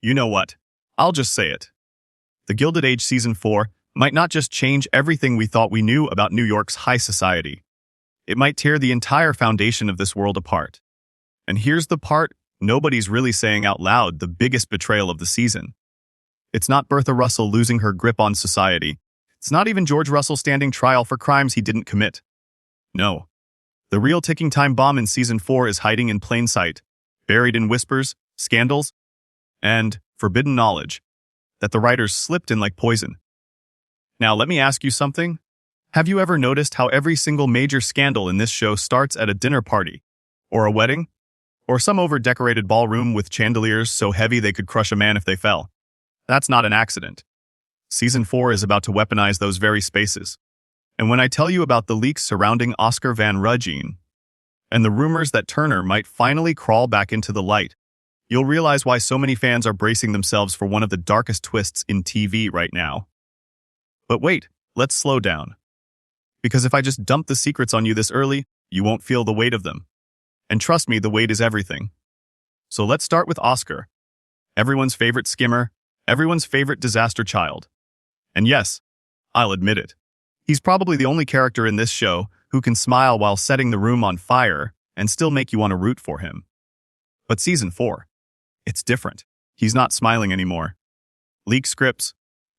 You know what? I'll just say it. The Gilded Age Season 4 might not just change everything we thought we knew about New York's high society. It might tear the entire foundation of this world apart. And here's the part nobody's really saying out loud: the biggest betrayal of the season. It's not Bertha Russell losing her grip on society. It's not even George Russell standing trial for crimes he didn't commit. No. The real ticking time bomb in Season 4 is hiding in plain sight, buried in whispers, scandals, and forbidden knowledge that the writers slipped in like poison. Now, let me ask you something. Have you ever noticed how every single major scandal in this show starts at a dinner party, or a wedding, or some over-decorated ballroom with chandeliers so heavy they could crush a man if they fell? That's not an accident. Season 4 is about to weaponize those very spaces. And when I tell you about the leaks surrounding Oscar Van Ruggen and the rumors that Turner might finally crawl back into the light, you'll realize why so many fans are bracing themselves for one of the darkest twists in TV right now. But wait, let's slow down. Because if I just dump the secrets on you this early, you won't feel the weight of them. And trust me, the weight is everything. So let's start with Oscar. Everyone's favorite skimmer, everyone's favorite disaster child. And yes, I'll admit it. He's probably the only character in this show who can smile while setting the room on fire and still make you want to root for him. But Season 4, it's different. He's not smiling anymore. Leaked scripts.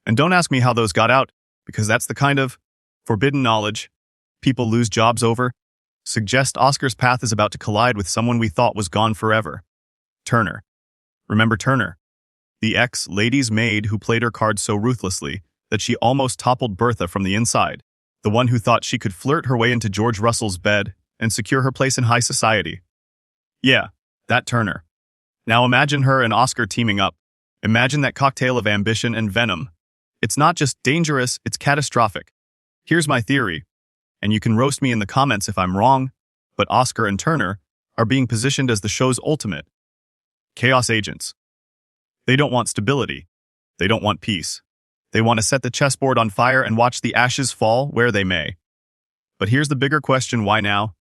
And don't ask me how those got out, because that's the kind of forbidden knowledge people lose jobs over. Suggest Oscar's path is about to collide with someone we thought was gone forever. Turner. Remember Turner? The ex-lady's maid who played her cards so ruthlessly that she almost toppled Bertha from the inside. The one who thought she could flirt her way into George Russell's bed and secure her place in high society. Yeah, that Turner. Now imagine her and Oscar teaming up. Imagine that cocktail of ambition and venom. It's not just dangerous, it's catastrophic. Here's my theory, and you can roast me in the comments if I'm wrong, but Oscar and Turner are being positioned as the show's ultimate chaos agents. They don't want stability. They don't want peace. They want to set the chessboard on fire and watch the ashes fall where they may. But here's the bigger question: why now?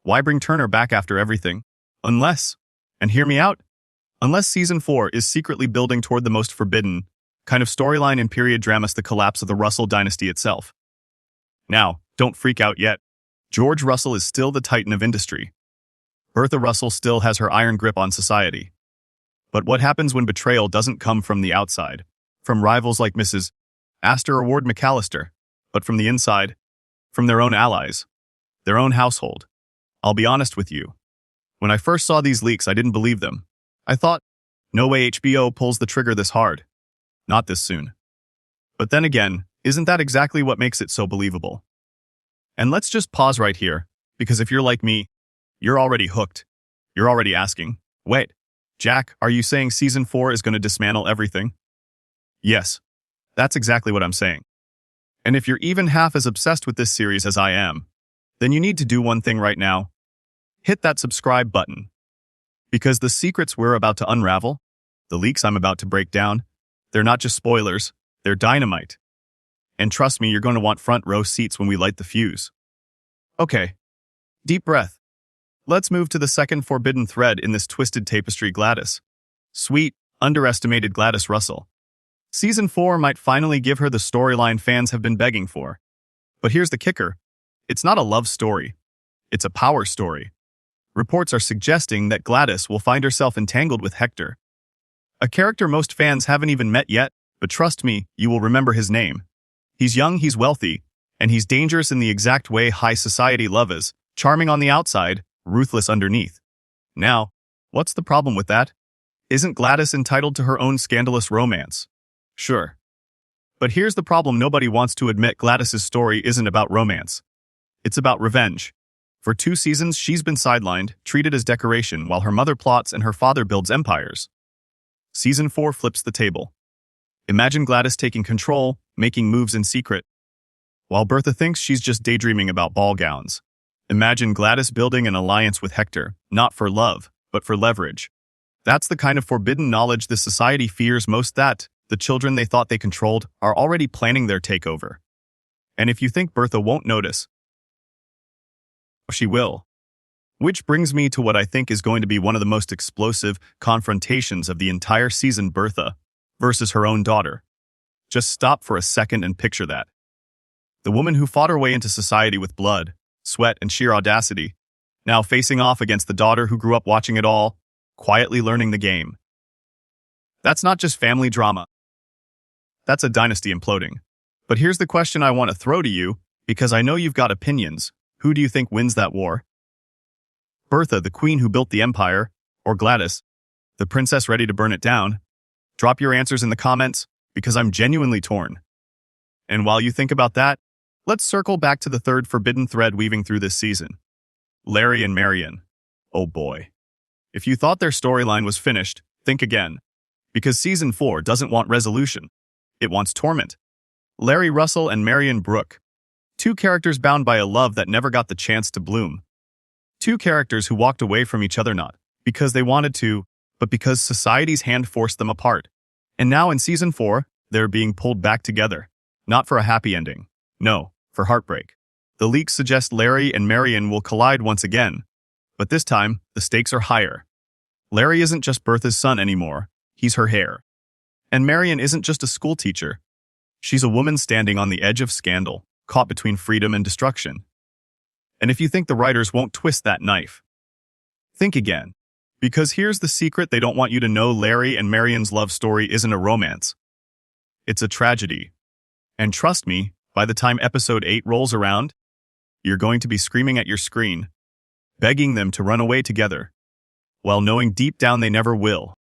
Why bring Turner back after everything? Unless, and hear me out, unless Season 4 is secretly building toward the most forbidden kind of storyline in period dramas, the collapse of the Russell dynasty itself. Now, don't freak out yet. George Russell is still the titan of industry. Bertha Russell still has her iron grip on society. But what happens when betrayal doesn't come from the outside, from rivals like Mrs. Astor or Ward McAllister, but from the inside, from their own allies, their own household? I'll be honest with you. When I first saw these leaks, I didn't believe them. I thought, no way HBO pulls the trigger this hard. Not this soon. But then again, isn't that exactly what makes it so believable? And let's just pause right here, because if you're like me, you're already hooked. You're already asking, wait, Jack, are you saying Season 4 is going to dismantle everything? Yes, that's exactly what I'm saying. And if you're even half as obsessed with this series as I am, then you need to do one thing right now. Hit that subscribe button. Because the secrets we're about to unravel, the leaks I'm about to break down, they're not just spoilers, they're dynamite. And trust me, you're going to want front row seats when we light the fuse. Okay, deep breath. Let's move to the second forbidden thread in this twisted tapestry: Gladys. Sweet, underestimated Gladys Russell. Season 4 might finally give her the storyline fans have been begging for. But here's the kicker. It's not a love story. It's a power story. Reports are suggesting that Gladys will find herself entangled with Hector, a character most fans haven't even met yet, but trust me, you will remember his name. He's young, he's wealthy, and he's dangerous in the exact way high society loves: charming on the outside, ruthless underneath. Now, what's the problem with that? Isn't Gladys entitled to her own scandalous romance? Sure. But here's the problem: nobody wants to admit Gladys's story isn't about romance. It's about revenge. For 2 seasons, she's been sidelined, treated as decoration, while her mother plots and her father builds empires. Season 4 flips the table. Imagine Gladys taking control, making moves in secret, while Bertha thinks she's just daydreaming about ball gowns. Imagine Gladys building an alliance with Hector, not for love, but for leverage. That's the kind of forbidden knowledge the society fears most, that the children they thought they controlled are already planning their takeover. And if you think Bertha won't notice, she will. Which brings me to what I think is going to be one of the most explosive confrontations of the entire season, Bertha versus her own daughter. Just stop for a second and picture that. The woman who fought her way into society with blood, sweat, and sheer audacity, now facing off against the daughter who grew up watching it all, quietly learning the game. That's not just family drama. That's a dynasty imploding. But here's the question I want to throw to you, because I know you've got opinions. Who do you think wins that war? Bertha, the queen who built the empire, or Gladys, the princess ready to burn it down? Drop your answers in the comments, because I'm genuinely torn. And while you think about that, let's circle back to the third forbidden thread weaving through this season. Larry and Marian. Oh boy. If you thought their storyline was finished, think again. Because Season 4 doesn't want resolution. It wants torment. Larry Russell and Marian Brooke. Two characters bound by a love that never got the chance to bloom. Two characters who walked away from each other not because they wanted to, but because society's hand forced them apart. And now in Season 4, they're being pulled back together. Not for a happy ending. No, for heartbreak. The leaks suggest Larry and Marian will collide once again. But this time, the stakes are higher. Larry isn't just Bertha's son anymore. He's her heir. And Marian isn't just a school teacher. She's a woman standing on the edge of scandal, caught between freedom and destruction. And if you think the writers won't twist that knife, think again. Because here's the secret they don't want you to know: Larry and Marian's love story isn't a romance. It's a tragedy. And trust me, by the time episode 8 rolls around, you're going to be screaming at your screen, begging them to run away together, while knowing deep down they never will.